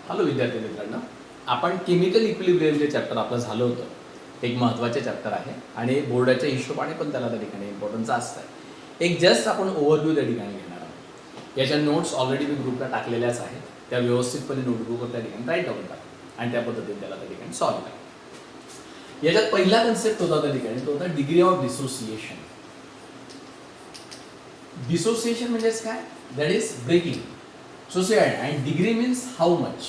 Hello विद्यार्थी मित्रांनो, आपण केमिकल इक्विलिब्रियम जे चॅप्टर आपलं झालं होतं, एक महत्त्वाचे चॅप्टर आहे आणि बोर्डाच्या हिशोबाने पण त्याला त्या ठिकाणी इम्पॉर्टन्स असतं आहे. एक जस्ट आपण ओव्हरव्ह्यू त्या ठिकाणी घेणार आहोत. याच्या नोट्स ऑलरेडी मी ग्रुपला टाकलेल्याच आहेत. त्या व्यवस्थितपणे नोटबुकवर त्या ठिकाणी राईट डाऊन करा आणि त्या पद्धतीने त्याला त्या ठिकाणी सॉल्व्ह करा. याच्यात पहिला कन्सेप्ट होता त्या ठिकाणी, तो होता डिग्री ऑफ डिसोसिएशन. डिसोसिएशन म्हणजेच काय? That is breaking. So say and degree means how much.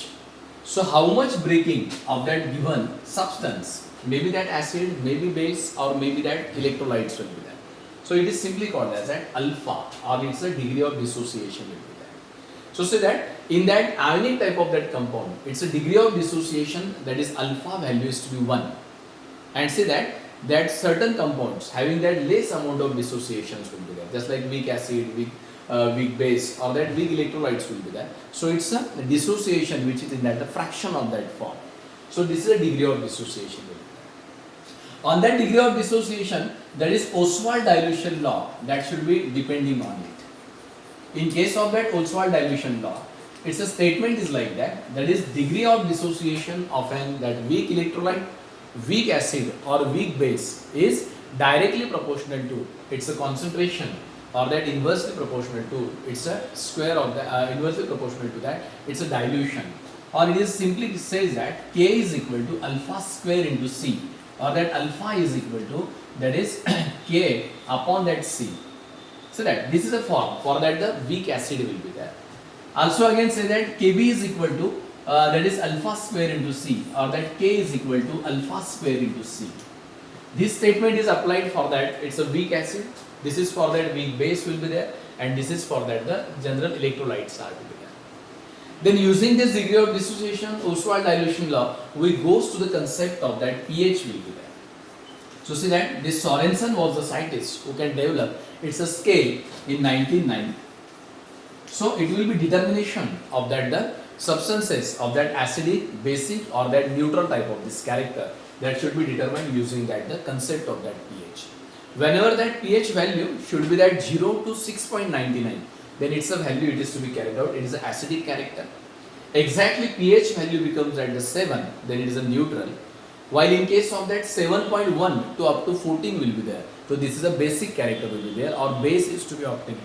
So how much breaking of that given substance, maybe that acid, maybe base, or maybe that electrolytes will be there. So it is simply called as an alpha, or it's a degree of dissociation will be there. So say that in that ionic type of that compound, it's a degree of dissociation that is alpha value is to be 1. And say that certain compounds having that less amount of dissociations will be there, just like weak acid, weak base, or that weak electrolytes will be there. So it's a dissociation which is in that the fraction of that form. So this is a degree of dissociation. On that degree of dissociation, that is Ostwald dilution law that should be depending on it. In case of that Ostwald dilution law, its a statement is like that. That is degree of dissociation of that weak electrolyte, weak acid, or weak base is directly proportional to its a concentration, or that inversely proportional to it's a square of the inversely proportional to that it's a dilution, or it is simply says that K is equal to alpha square into C, or that alpha is equal to that is K upon that C. So that this is a form for that the weak acid will be there. Also again say that Kb is equal to that is alpha square into C, or that K is equal to alpha square into C. This statement is applied for that it's a weak acid. This is for that weak base will be there, and this is for that the general electrolytes are to be there. Then using this degree of dissociation, Ostwald dilution law, we goes to the concept of that pH will be there. So see that this Sorensen was the scientist who can develop it's a scale in 1909. So it will be determination of that the substances of that acidic, basic, or that neutral type of this character that should be determined using that the concept of that pH. Whenever that pH value should be that 0 to 6.99, then it's a value it is to be carried out. It is an acidic character. Exactly pH value becomes at the 7, then it is a neutral. While in case of that 7.1 to up to 14 will be there. So this is a basic character will be there, or base is to be obtained.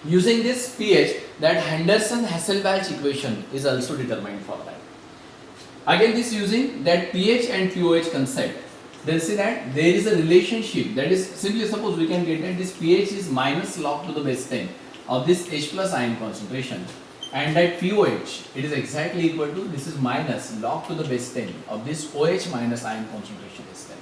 Using this pH, that Henderson-Hasselbalch equation is also determined for that. Again this using that pH and pOH concept. Then see that there is a relationship, that is simply suppose we can get that this pH is minus log to the base 10 of this H plus ion concentration, and that pOH it is exactly equal to this is minus log to the base 10 of this OH minus ion concentration is 10.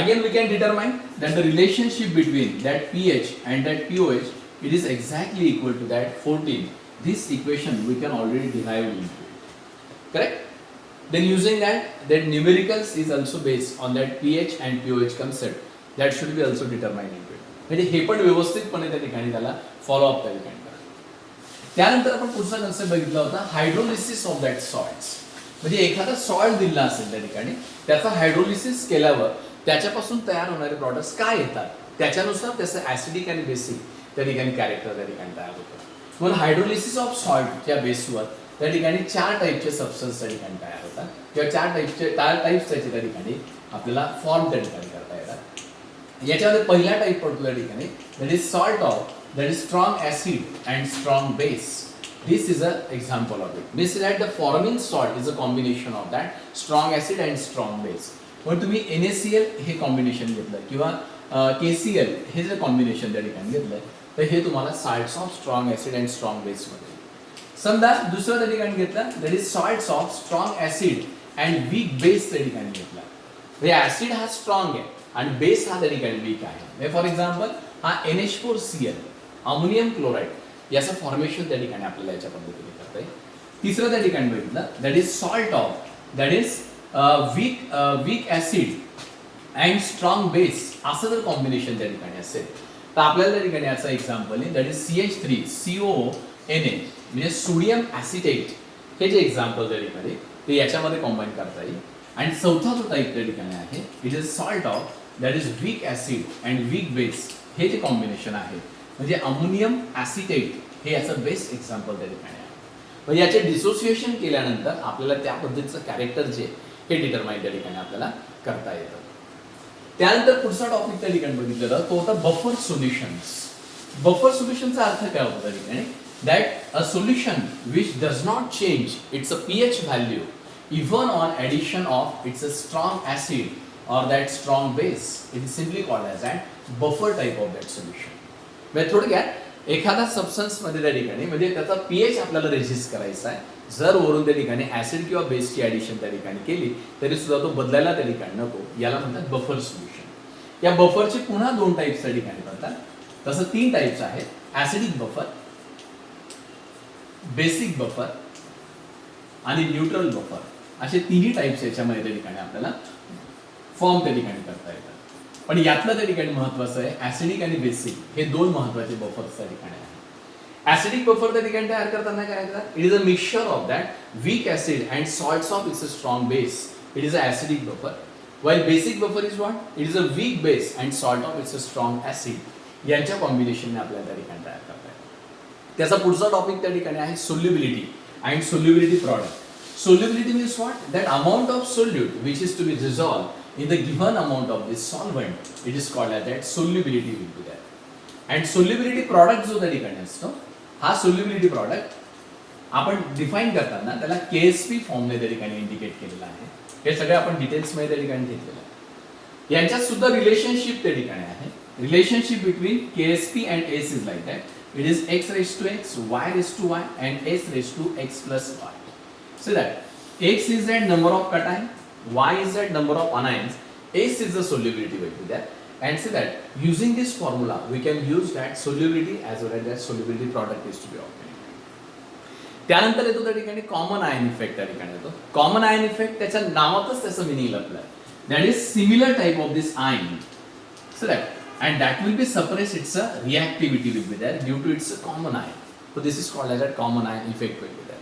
Again we can determine that the relationship between that pH and that pOH it is exactly equal to that 14. This equation we can already derive into it. Correct? Then using that numericals is also based on that pH and pOH concept that should be also determined into it. म्हणजे हे पण व्यवस्थितपणे त्या ठिकाणी त्याला follow up त्या ठिकाणी करा. त्यानंतर आपण पुढचा कन्सेप्ट बघितला होता हायड्रोलिसिस ऑफ दॅट सॉल्ट्स. म्हणजे एखादा सॉल्ट दिला असेल त्या ठिकाणी त्याचा हायड्रोलिसिस केल्यावर त्याच्यापासून तयार होणारे प्रॉडक्ट्स काय येतात त्याच्यानुसार त्याचं ऍसिडिक आणि बेसिक त्या ठिकाणी कॅरेक्टर त्या ठिकाणी तयार होतं. म्हणून हायड्रोलिसिस ऑफ सॉल्टच्या बेसवर त्या ठिकाणी 4 टाईपचे सबस्टन्स त्या ठिकाणी तयार होतात, किंवा 4 टाईप्स त्याचे त्या ठिकाणी आपल्याला फॉर्म त्या ठिकाणी करता येतात. याच्यामध्ये पहिला टाईप पडतो त्या ठिकाणी that is salt of that is strong acid and strong base. This is a example of it. This is that the forming salt is a combination of that strong acid and strong base. पण तुम्ही NaCl हे combination घेतलं किंवा KCl हे जे combination त्या ठिकाणी घेतलं तर हे तुम्हाला salts of strong acid and strong base मध्ये. समजा दुसरं त्या ठिकाणी घेतलं that is salts of strong acid and weak base त्या ठिकाणी घेतला. म्हणजे ऍसिड हा स्ट्रॉंग आहे आणि बेस हा त्या ठिकाणी वीक आहे. फॉर एक्झाम्पल हा NH4Cl अमोनियम क्लोराईड याचं फॉर्मेशन त्या ठिकाणी आपल्याला याच्या पद्धतीने करता येईल. तिसरं त्या ठिकाणी बघितलं that is salt of that is weak acid and strong base असं जर कॉम्बिनेशन त्या ठिकाणी असेल तर आपल्याला त्या ठिकाणी याचा एक्झाम्पल आहे दॅट इज CH3COONA म्हणजे सोडियम ऍसिटेट हे जे एक्झाम्पल त्या ठिकाणी ते याच्यामध्ये कॉम्बाईन करता येईल. आणि चौथा जो टाईप त्या ठिकाणी आहे it is salt of that is weak acid and weak base हे जे कॉम्बिनेशन आहे म्हणजे अमोनियम ऍसिटेट हे याचं बेस्ट एक्झाम्पल त्या ठिकाणी आहे. म्हणजे याचे डिसोसिएशन केल्यानंतर आपल्याला त्या पद्धतीचं कॅरेक्टर जे हे डिटरमाइन त्या ठिकाणी आपल्याला करता येतं. त्यानंतर पुढचा टॉपिक त्या ठिकाणी बघितलेला तो होता बफर सोल्युशन्स. बफर सोल्युशनचा अर्थ काय होता त्या ठिकाणी? That a solution which does not change it's a pH value even on addition of it's a strong acid or that strong base. It is simply called as that buffer type of that solution. म्हणजे थोडक्यात एखादा substance मध्ये त्या ठिकाणी म्हणजे त्याचा pH आपल्याला resist करायचा आहे. जर वरून त्या ठिकाणी ऍसिड किंवा बेसची ऍडिशन त्या ठिकाणी केली तरी सुद्धा तो बदलायला त्या ठिकाणी नको. याला म्हणतात बफर सोल्युशन. या बफरचे पुन्हा 2 टाइप्स त्या ठिकाणी बनतात. तसं 3 टाइप्स आहेत. ऍसिडिक बफर, बेसिक बफर आणि न्यूट्रल बफर असे तिन्ही टाइप्स याच्यामध्ये त्या ठिकाणी आपल्याला फॉर्म त्या ठिकाणी करता येतात. पण यातलं त्या ठिकाणी महत्वाचं आहे ऍसिडिक आणि बेसिक हे 2 महत्वाचे बफर्स त्या ठिकाणी आहेत. ऍसिडिक बफर त्या ठिकाणी तयार करताना काय करतात? It is a mixture of that weak acid and salts of it's a strong base. It is a acidic buffer. While basic buffer is what? It is a weak base and salt of it's a strong acid. यांच्या कॉम्बिनेशनने आपल्याला त्या ठिकाणी तयार करता येतं. त्याचा पुढचा टॉपिक त्या ठिकाणी आहे solubility and solubility product. Solubility means what? That amount of solute which is to be dissolved in the given amount of this solvent, it is called as that solubility will be there. And solubility product जो त्या ठिकाणी असतो हा solubility product आपण define करताना त्याला KSP फॉर्मने त्या ठिकाणी इंडिकेट केलेला आहे. हे सगळे आपण डिटेल्स मध्ये त्या ठिकाणी घेतलेलं आहे. यांच्यात सुद्धा रिलेशनशिप त्या ठिकाणी आहे. Relationship between KSP and S is like that. It is x raised to x, y raised to y and s raised to x plus y. So that x is that number of cation, y is that number of anions, s is the solubility will be there. And see that using this formula we can use that solubility as well as that solubility product is to be obtained. त्यानंतर येतो त्या ठिकाणी common ion effect त्या ठिकाणी येतो. Common ion effect त्याच्या नावातच त्याचं मिनिंग लपलं आहे. That is similar type of this ion. So that and that will be suppress its reactivity will be there due to its common ion. So this is called as a common ion effect will be there.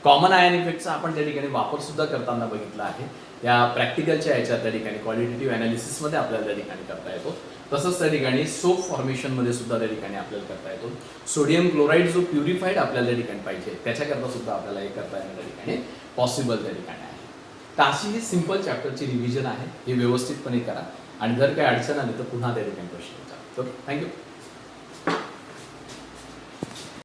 Common ion इफेक्टचा आपण त्या ठिकाणी वापर सुद्धा करताना बघितला आहे. या प्रॅक्टिकलच्या याच्या त्या ठिकाणी क्वालिटेटिव्ह अनालिसिस मध्ये आपल्याला त्या ठिकाणी करता येतो. तसंच त्या ठिकाणी सोप फॉर्मेशन मध्ये सुद्धा त्या ठिकाणी आपल्याला करता येतो. सोडियम क्लोराईड जो प्युरिफाईड आपल्याला त्या ठिकाणी पाहिजे त्याच्याकरता सुद्धा आपल्याला हे करता येणं त्या ठिकाणी पॉसिबल त्या ठिकाणी आहे. तर अशी ही सिंपल चॅप्टरची रिव्हिजन आहे. हे व्यवस्थितपणे करा आणि जर काही अडचण आली तर पुन्हा त्या ठिकाणी प्रश्न विचारा. Okay, thank you.